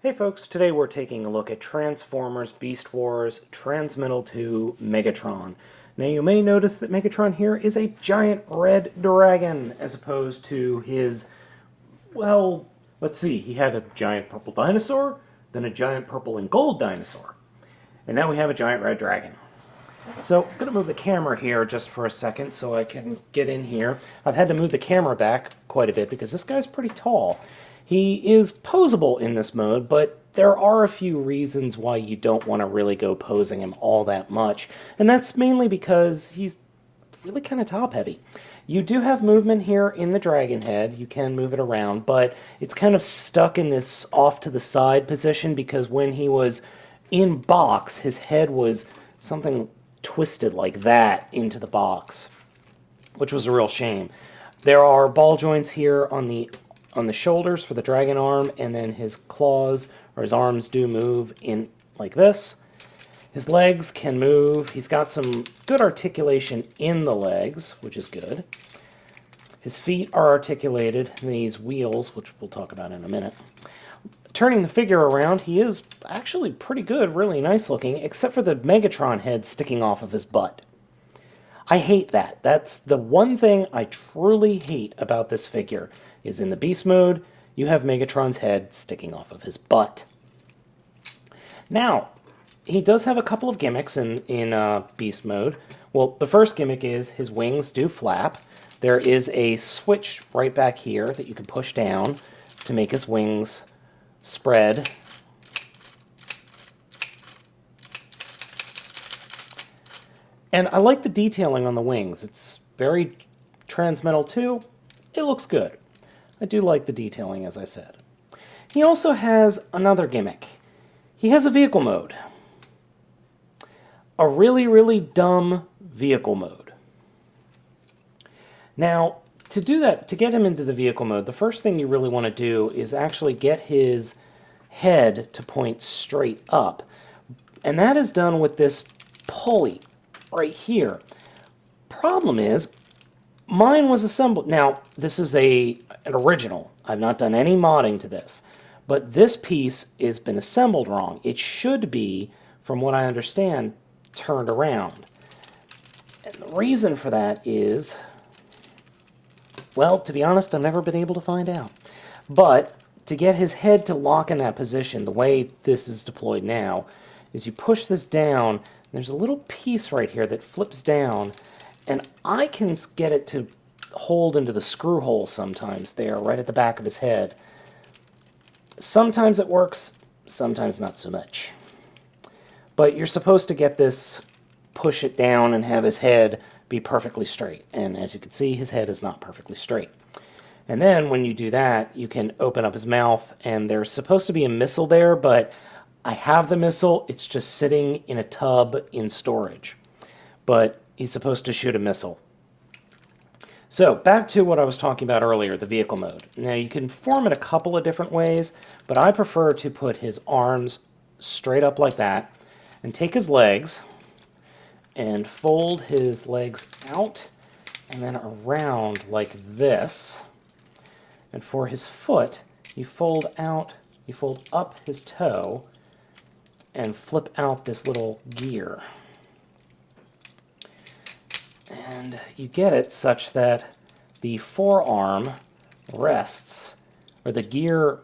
Hey folks, today we're taking a look at Transformers Beast Wars Transmetal 2 Megatron. Now you may notice that Megatron here is a giant red dragon as opposed to his, well, let's see, he had a giant purple dinosaur, then a giant purple and gold dinosaur, and now we have a giant red dragon. So I'm going to move the camera here just for a second so I can get in here. I've had to move the camera back quite a bit because this guy's pretty tall. He is posable in this mode, but there are a few reasons why you don't want to really go posing him all that much, and that's mainly because he's really kind of top-heavy. You do have movement here in the dragon head. You can move it around, but it's kind of stuck in this off-to-the-side position because when he was in box, his head was something twisted like that into the box, which was a real shame. There are ball joints here on the shoulders for the dragon arm, and then his claws, or his arms, do move in like this. His legs can move. He's got some good articulation in the legs, which is good. His feet are articulated in these wheels, which we'll talk about in a minute. Turning the figure around, he is actually pretty good, really nice looking, except for the Megatron head sticking off of his butt. I hate that. That's the one thing I truly hate about this figure, is in the Beast mode, you have Megatron's head sticking off of his butt. Now, he does have a couple of gimmicks in Beast mode. Well, the first gimmick is his wings do flap. There is a switch right back here that you can push down to make his wings spread. And I like the detailing on the wings. It's very Transmetal 2. It looks good. I do like the detailing, as I said. He also has another gimmick. He has a vehicle mode. A really, really dumb vehicle mode. Now, to do that, to get him into the vehicle mode, the first thing you really want to do is actually get his head to point straight up. And that is done with this pulley right here. Problem is, mine was assembled. Now, this is an original. I've not done any modding to this. But this piece has been assembled wrong. It should be, from what I understand, turned around. And the reason for that is, well, to be honest, I've never been able to find out. But to get his head to lock in that position, the way this is deployed now, is you push this down, and there's a little piece right here that flips down, and I can get it to hold into the screw hole sometimes there, right at the back of his head. Sometimes it works, sometimes not so much. But you're supposed to get this, push it down, and have his head be perfectly straight. And as you can see, his head is not perfectly straight. And then when you do that, you can open up his mouth, and there's supposed to be a missile there, but I have the missile. It's just sitting in a tub in storage. But he's supposed to shoot a missile. So, back to what I was talking about earlier, the vehicle mode. Now, you can form it a couple of different ways, but I prefer to put his arms straight up like that, and take his legs, and fold his legs out, and then around like this. And for his foot, you fold up his toe, and flip out this little gear. And you get it such that the forearm rests, or the gear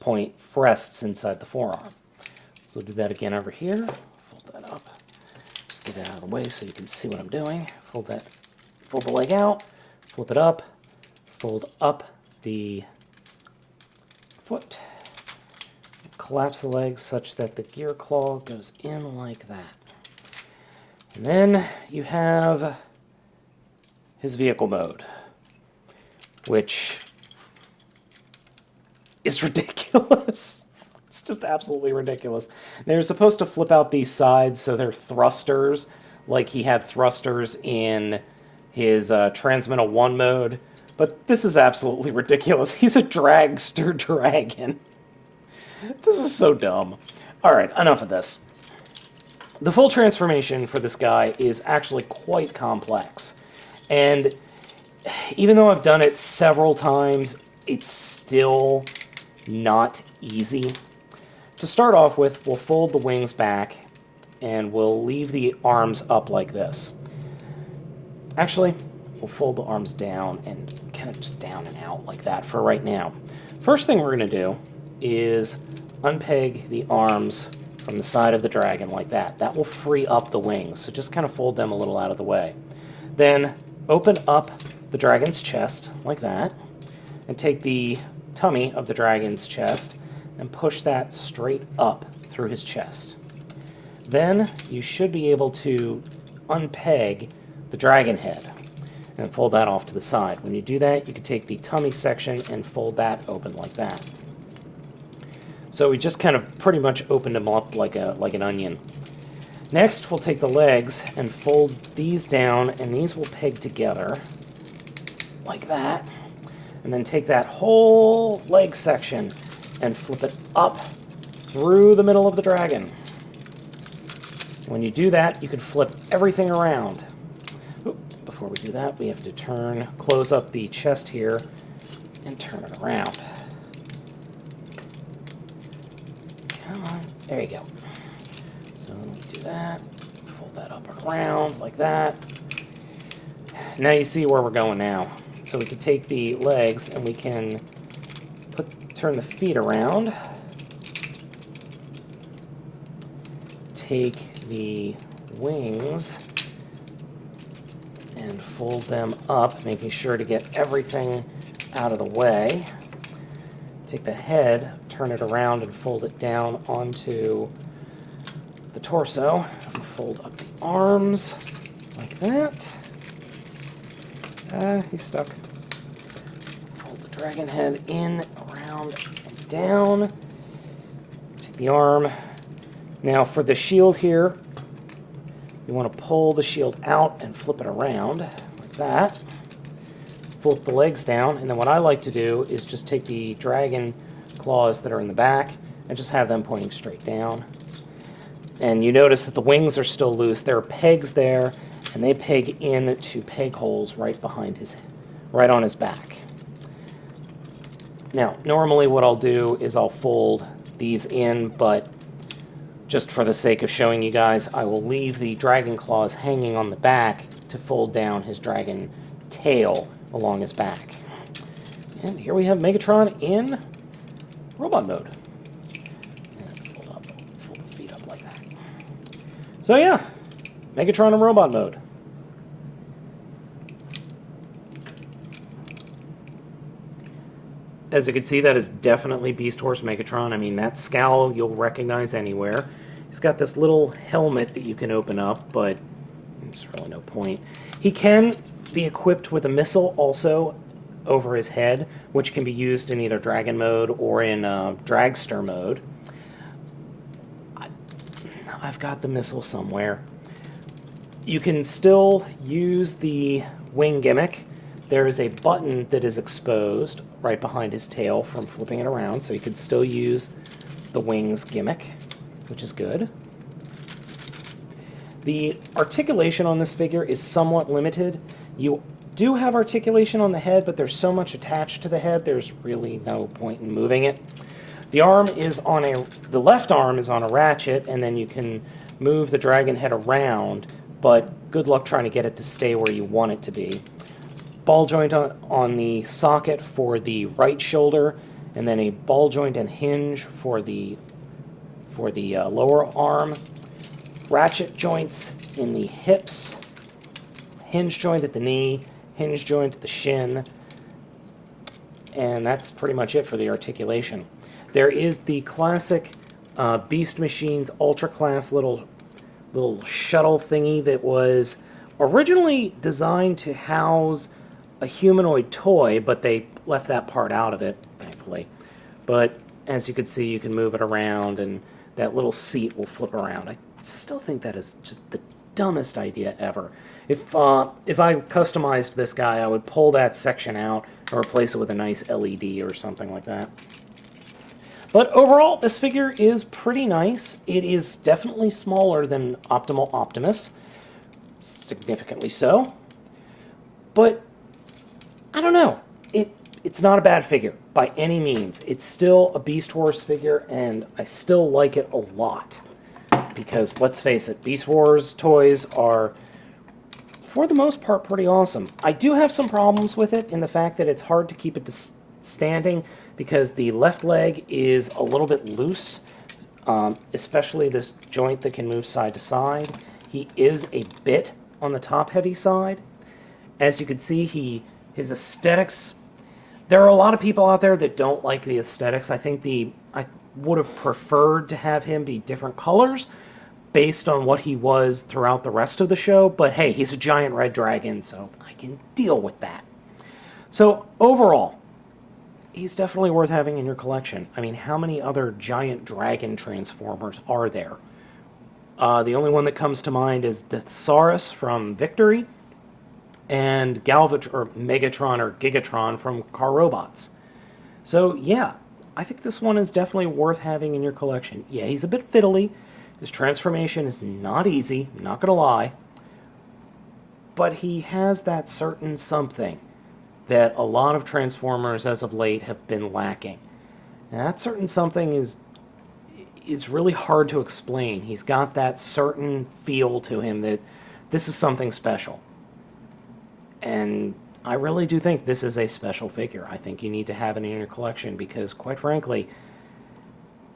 point rests inside the forearm. So do that again over here. Fold that up. Just get it out of the way so you can see what I'm doing. Fold the leg out, flip it up, fold up the foot, collapse the leg such that the gear claw goes in like that. And then you have his vehicle mode, which is ridiculous. It's just absolutely ridiculous. They're supposed to flip out these sides so they're thrusters, like he had thrusters in his Transmetal 1 mode, but this is absolutely ridiculous. He's a dragster dragon. This is so dumb. Alright, enough of this. The full transformation for this guy is actually quite complex. And even though I've done it several times, it's still not easy. to start off with, we'll fold the wings back, and we'll leave the arms up like this. Actually, we'll fold the arms down and kind of just down and out like that for right now. First thing we're going to do is unpeg the arms from the side of the dragon like that. That will free up the wings, so just kind of fold them a little out of the way. Then open up the dragon's chest like that, and take the tummy of the dragon's chest and push that straight up through his chest. Then you should be able to unpeg the dragon head and fold that off to the side. When you do that, you can take the tummy section and fold that open like that. So we just kind of pretty much opened them up like an onion. Next, we'll take the legs and fold these down, and these will peg together like that. And then take that whole leg section and flip it up through the middle of the dragon. When you do that, you can flip everything around. Before we do that, we have to close up the chest here and turn it around. Come on, there you go. So we do that, fold that up around like that. Now you see where we're going now. So we can take the legs and we can turn the feet around. Take the wings and fold them up, making sure to get everything out of the way. Take the head, turn it around, and fold it down onto the torso. And fold up the arms like that. He's stuck. Fold the dragon head in, around, and down. Take the arm. Now for the shield here, you want to pull the shield out and flip it around like that. Flip the legs down, and then what I like to do is just take the dragon claws that are in the back and just have them pointing straight down. And you notice that the wings are still loose. There are pegs there, and they peg in to peg holes right on his back. Now, normally what I'll do is I'll fold these in, but just for the sake of showing you guys, I will leave the dragon claws hanging on the back to fold down his dragon tail along his back. And here we have Megatron in robot mode. And fold the feet up like that. So yeah, Megatron in robot mode. As you can see, that is definitely Beast Horse Megatron. I mean, that scowl you'll recognize anywhere. He's got this little helmet that you can open up, but there's really no point. He can be equipped with a missile also over his head, which can be used in either Dragon mode or in Dragster mode. I've got the missile somewhere. You can still use the wing gimmick. There is a button that is exposed right behind his tail from flipping it around, so you can still use the wings gimmick, which is good. The articulation on this figure is somewhat limited. You do have articulation on the head, but there's so much attached to the head, there's really no point in moving it. The left arm is on a ratchet, and then you can move the dragon head around, but good luck trying to get it to stay where you want it to be. Ball joint on the socket for the right shoulder, and then a ball joint and hinge for the lower arm. Ratchet joints in the hips, hinge joint at the knee, hinge joint at the shin, and that's pretty much it for the articulation. There is the classic Beast Machines Ultra Class little shuttle thingy that was originally designed to house a humanoid toy, but they left that part out of it, thankfully. But as you can see, you can move it around, and that little seat will flip around. I still think that is just the dumbest idea ever. If I customized this guy, I would pull that section out and replace it with a nice LED or something like that. But overall, this figure is pretty nice. It is definitely smaller than Optimal Optimus, significantly so. But I don't know. it's not a bad figure by any means. It's still a Beast Wars figure, and I still like it a lot. Because, let's face it, Beast Wars toys are, for the most part, pretty awesome. I do have some problems with it in the fact that it's hard to keep it standing because the left leg is a little bit loose, especially this joint that can move side to side. He is a bit on the top-heavy side. As you can see, his aesthetics... There are a lot of people out there that don't like the aesthetics. I think I would have preferred to have him be different colors based on what he was throughout the rest of the show, but hey, he's a giant red dragon, so I can deal with that. So, overall, he's definitely worth having in your collection. I mean, how many other giant dragon Transformers are there? The only one that comes to mind is Deathsaurus from Victory, and Megatron or Gigatron from Car Robots. So, yeah, I think this one is definitely worth having in your collection. Yeah, he's a bit fiddly. His transformation is not easy, not gonna lie. But he has that certain something that a lot of Transformers as of late have been lacking. And that certain something is really hard to explain. He's got that certain feel to him that this is something special. And I really do think this is a special figure. I think you need to have it in your collection because, quite frankly,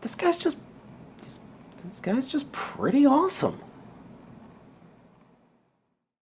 this guy's just pretty awesome.